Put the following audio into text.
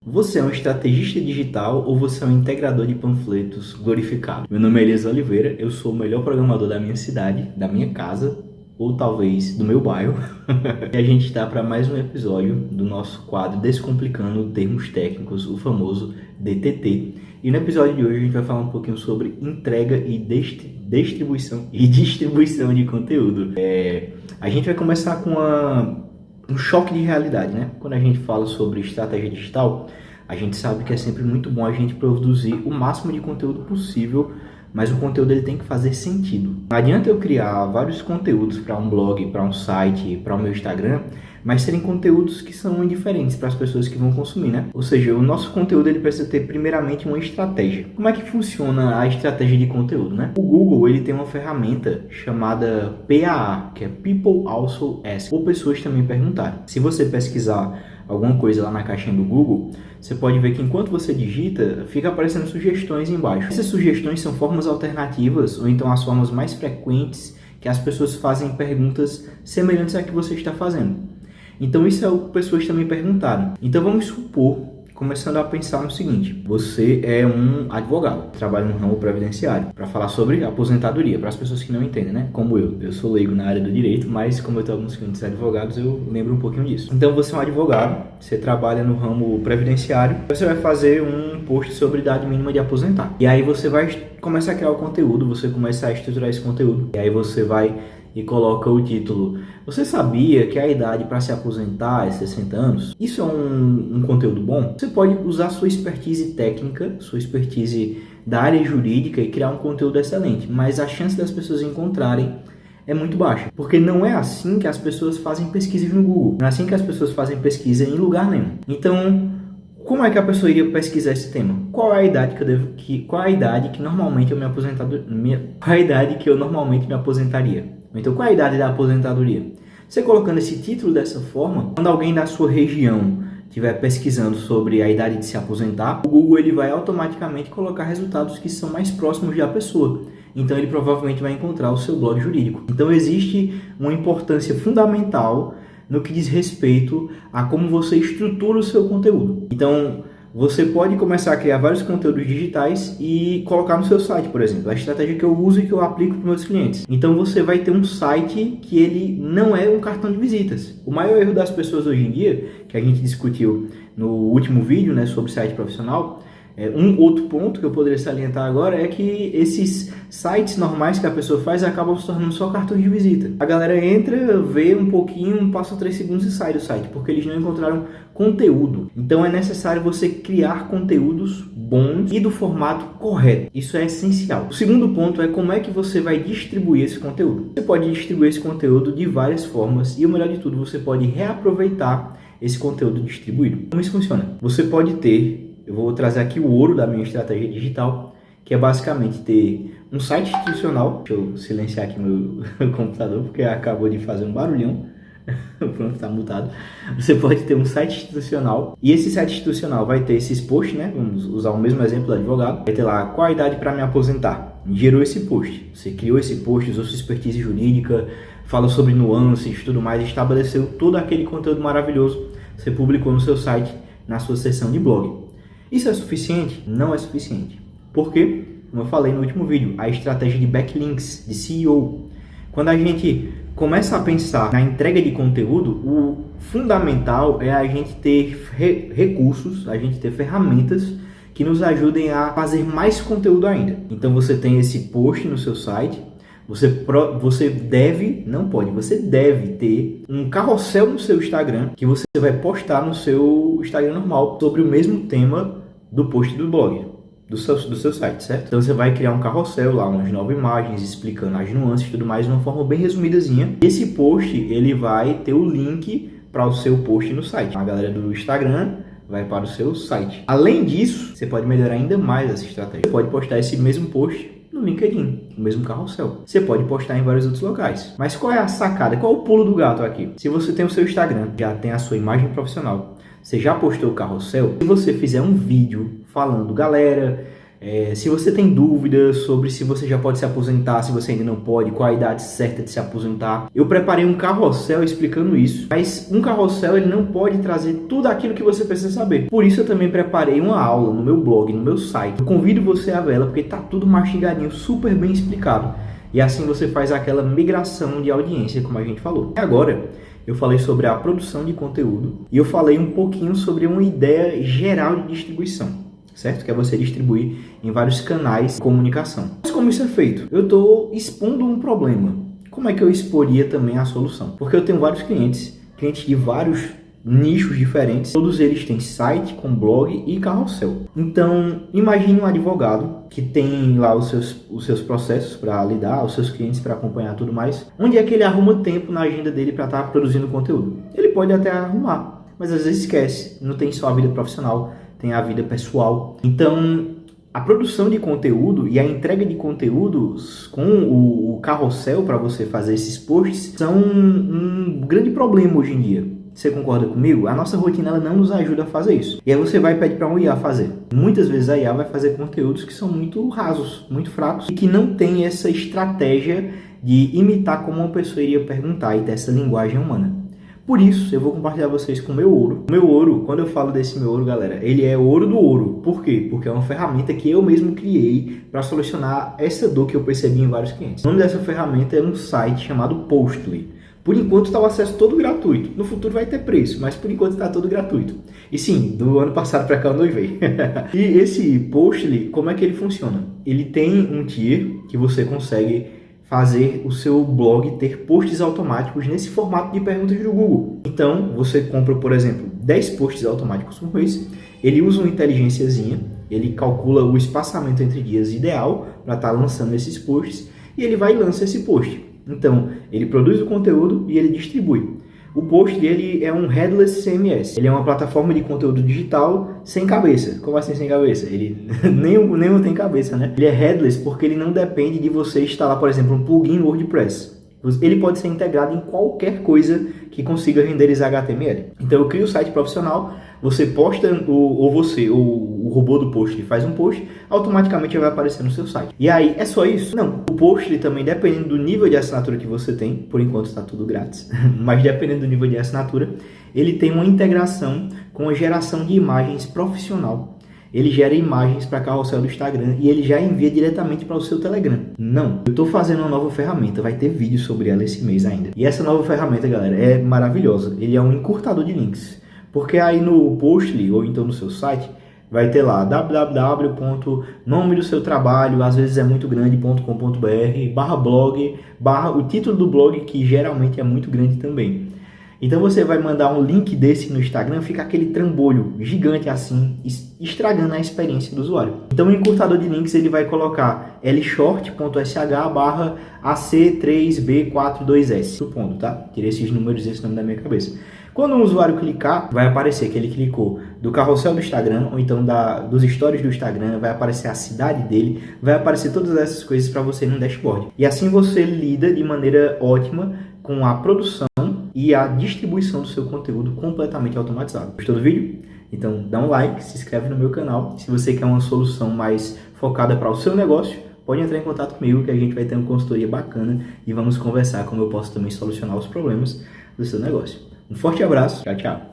Você é um estrategista digital ou você é um integrador de panfletos glorificado? Meu nome é Elias Oliveira, eu sou o melhor programador da minha cidade, da minha casa, ou talvez do meu bairro. E a gente está para mais um episódio do nosso quadro Descomplicando Termos Técnicos, o famoso DTT. E no episódio de hoje a gente vai falar um pouquinho sobre entrega e distribuição de conteúdo. A gente vai começar com um choque de realidade, né? Quando a gente fala sobre estratégia digital, a gente sabe que é sempre muito bom a gente produzir o máximo de conteúdo possível, mas o conteúdo ele tem que fazer sentido. Não adianta eu criar vários conteúdos para um blog, para um site, para o meu Instagram, mas serem conteúdos que são indiferentes para as pessoas que vão consumir, né? Ou seja, o nosso conteúdo ele precisa ter primeiramente uma estratégia. Como é que funciona a estratégia de conteúdo, né? O Google ele tem uma ferramenta chamada PAA, que é People Also Ask, ou pessoas também perguntaram. Se você pesquisar alguma coisa lá na caixinha do Google, você pode ver que enquanto você digita, fica aparecendo sugestões embaixo. Essas sugestões são formas alternativas, ou então as formas mais frequentes que as pessoas fazem perguntas semelhantes à que você está fazendo. Então isso é o que pessoas também perguntaram. Então vamos supor, começando a pensar no seguinte: você é um advogado, trabalha no ramo previdenciário, para falar sobre aposentadoria, para as pessoas que não entendem, né? Como eu sou leigo na área do direito, mas como eu tenho alguns clientes advogados, eu lembro um pouquinho disso. Então você é um advogado, você trabalha no ramo previdenciário, você vai fazer um post sobre idade mínima de aposentar. E aí você vai começar a criar o conteúdo, você começa a estruturar esse conteúdo, e aí você vai e coloca o título: você sabia que a idade para se aposentar é 60 anos? Isso é um conteúdo bom? Você pode usar sua expertise técnica, sua expertise da área jurídica e criar um conteúdo excelente, mas a chance das pessoas encontrarem é muito baixa, porque não é assim que as pessoas fazem pesquisas no Google, não é assim que as pessoas fazem pesquisa em lugar nenhum. Então, como é que a pessoa iria pesquisar esse tema? Qual é a idade qual é a idade que normalmente eu me qual é a idade que eu normalmente me aposentaria? Então, qual é a idade da aposentadoria? Você colocando esse título dessa forma, quando alguém da sua região estiver pesquisando sobre a idade de se aposentar, o Google ele vai automaticamente colocar resultados que são mais próximos da pessoa. Então, ele provavelmente vai encontrar o seu blog jurídico. Então, existe uma importância fundamental no que diz respeito a como você estrutura o seu conteúdo. Então, você pode começar a criar vários conteúdos digitais e colocar no seu site, por exemplo. A estratégia que eu uso e que eu aplico para os meus clientes. Então você vai ter um site que ele não é um cartão de visitas. O maior erro das pessoas hoje em dia, que a gente discutiu no último vídeo, né, sobre site profissional, um outro ponto que eu poderia salientar agora é que esses sites normais que a pessoa faz acabam se tornando só cartões de visita. A galera entra, vê um pouquinho, passa 3 segundos e sai do site, porque eles não encontraram conteúdo. Então é necessário você criar conteúdos bons e do formato correto. Isso é essencial. O segundo ponto é como é que você vai distribuir esse conteúdo. Você pode distribuir esse conteúdo de várias formas e o melhor de tudo, você pode reaproveitar esse conteúdo distribuído. Como isso funciona? Você pode ter, eu vou trazer aqui o ouro da minha estratégia digital, que é basicamente ter um site institucional. Deixa eu silenciar aqui meu computador, porque acabou de fazer um barulhão. Pronto, tá mutado. Você pode ter um site institucional, e esse site institucional vai ter esses posts, né? Vamos usar o mesmo exemplo do advogado. Vai ter lá, qual a idade para me aposentar? Gerou esse post. Você criou esse post, usou sua expertise jurídica, falou sobre nuances, tudo mais, estabeleceu todo aquele conteúdo maravilhoso. Você publicou no seu site, na sua seção de blog. Isso é suficiente? Não é suficiente. Por quê? Como eu falei no último vídeo, a estratégia de backlinks, de SEO. Quando a gente começa a pensar na entrega de conteúdo, o fundamental é a gente ter recursos, a gente ter ferramentas que nos ajudem a fazer mais conteúdo ainda. Então você tem esse post no seu site, você deve ter um carrossel no seu Instagram que você vai postar no seu Instagram normal sobre o mesmo tema do post do blog, do seu site, certo? Então você vai criar um carrossel lá, umas 9 imagens explicando as nuances e tudo mais de uma forma bem resumidazinha. Esse post ele vai ter o link para o seu post no site. A galera do Instagram vai para o seu site. Além disso, você pode melhorar ainda mais essa estratégia. Você pode postar esse mesmo post no LinkedIn, no mesmo carrossel. Você pode postar em vários outros locais. Mas qual é a sacada? Qual é o pulo do gato aqui? Se você tem o seu Instagram, já tem a sua imagem profissional, você já postou o carrossel, se você fizer um vídeo falando, galera, Se você tem dúvidas sobre se você já pode se aposentar, se você ainda não pode, qual a idade certa de se aposentar, eu preparei um carrossel explicando isso. Mas um carrossel ele não pode trazer tudo aquilo que você precisa saber. Por isso eu também preparei uma aula no meu blog, no meu site. Eu convido você a vê-la porque tá tudo mastigadinho, super bem explicado. E assim você faz aquela migração de audiência, como a gente falou. E agora eu falei sobre a produção de conteúdo e eu falei um pouquinho sobre uma ideia geral de distribuição. Certo? Que é você distribuir em vários canais de comunicação. Mas como isso é feito? Eu estou expondo um problema. Como é que eu exporia também a solução? Porque eu tenho vários clientes de vários nichos diferentes. Todos eles têm site com blog e carrossel. Então, imagine um advogado que tem lá os seus processos para lidar, os seus clientes para acompanhar tudo mais. Onde é que ele arruma tempo na agenda dele para estar produzindo conteúdo? Ele pode até arrumar, mas às vezes esquece. Não tem só a vida profissional, tem a vida pessoal. Então, a produção de conteúdo e a entrega de conteúdos com o carrossel para você fazer esses posts são um grande problema hoje em dia. Você concorda comigo? A nossa rotina ela não nos ajuda a fazer isso. E aí você vai pedir para um IA fazer. Muitas vezes a IA vai fazer conteúdos que são muito rasos, muito fracos e que não tem essa estratégia de imitar como uma pessoa iria perguntar e ter essa linguagem humana. Por isso, eu vou compartilhar vocês com o meu ouro. O meu ouro, quando eu falo desse meu ouro, galera, ele é ouro do ouro. Por quê? Porque é uma ferramenta que eu mesmo criei para solucionar essa dor que eu percebi em vários clientes. O nome dessa ferramenta é um site chamado Postly. Por enquanto está o acesso todo gratuito. No futuro vai ter preço, mas por enquanto está todo gratuito. E sim, do ano passado para cá eu noivei. E esse Postly, como é que ele funciona? Ele tem um tier que você consegue fazer o seu blog ter posts automáticos nesse formato de perguntas do Google. Então, você compra, por exemplo, 10 posts automáticos por mês, ele usa uma inteligênciazinha, ele calcula o espaçamento entre dias ideal para estar lançando esses posts, e ele vai e lança esse post. Então, ele produz o conteúdo e ele distribui. O post dele é um Headless CMS. Ele é uma plataforma de conteúdo digital sem cabeça. Como assim sem cabeça? Ele nem tem cabeça, né? Ele é headless porque ele não depende de você instalar, por exemplo, um plugin no WordPress. Ele pode ser integrado em qualquer coisa que consiga renderizar HTML. Então eu crio o site profissional, você posta, o robô do post faz um post, automaticamente vai aparecer no seu site. E aí, é só isso? Não. O post ele também, dependendo do nível de assinatura que você tem, por enquanto está tudo grátis, mas dependendo do nível de assinatura, ele tem uma integração com a geração de imagens profissional. Ele gera imagens para carrossel do Instagram e ele já envia diretamente para o seu Telegram. Não, eu estou fazendo uma nova ferramenta, vai ter vídeo sobre ela esse mês ainda. E essa nova ferramenta, galera, é maravilhosa. Ele é um encurtador de links. Porque aí no Postly, ou então no seu site, vai ter lá www.nome do seu trabalho, às vezes é muito grande.com.br, /blog, o título do blog, que geralmente é muito grande também. Então você vai mandar um link desse no Instagram, fica aquele trambolho gigante assim, estragando a experiência do usuário. Então o encurtador de links ele vai colocar lshort.sh/ac3b42s, supondo, tá? Tirei esses números e esse nome da minha cabeça. Quando um usuário clicar, vai aparecer que ele clicou do carrossel do Instagram, ou então dos stories do Instagram, vai aparecer a cidade dele, vai aparecer todas essas coisas para você no dashboard. E assim você lida de maneira ótima com a produção e a distribuição do seu conteúdo completamente automatizado. Gostou do vídeo? Então dá um like, se inscreve no meu canal. Se você quer uma solução mais focada para o seu negócio, pode entrar em contato comigo que a gente vai ter uma consultoria bacana e vamos conversar como eu posso também solucionar os problemas do seu negócio. Um forte abraço, tchau, tchau.